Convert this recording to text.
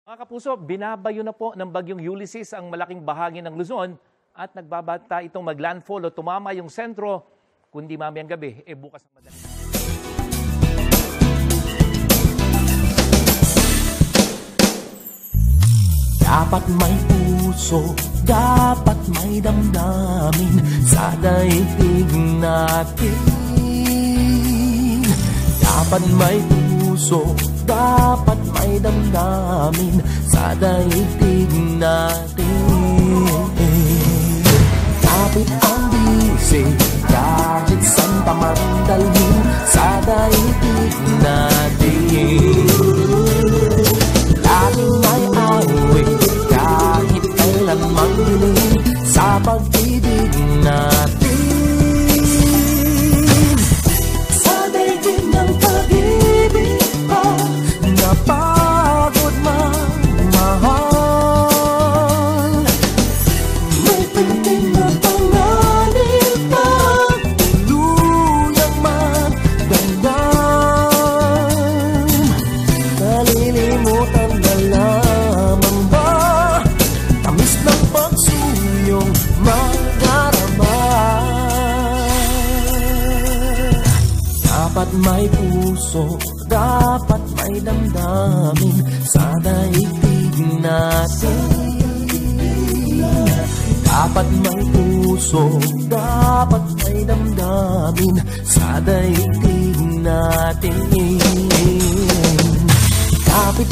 Mga kapuso, binabayo na po ng bagyong Ulysses ang malaking bahagi ng Luzon at nagbabanta itong maglandfall o tumama yung sentro, kundi mamayang gabi, bukas ng madaling. Dapat may puso, dapat may damdamin sa daigdig natin. Dapat may puso, dapat may damdamin sa daigdig natin. Kapit ang bisig, kahit saan pa man dalhin sa daigdig natin. Laging may awit, kahit kailan magdilim sa pag-ibig natin. Sa daigdig ng pag-ibig pa, napagod magmahal. May piling na panganin pa, tuluyang magdamdam. Kalilimutan na lamang ba, tamis ng pagsuyong magdarama. Dapat may puso, dapat may damdamin sa daigdig natin. Dapat may puso, dapat may damdamin sa daigdig natin. Kapit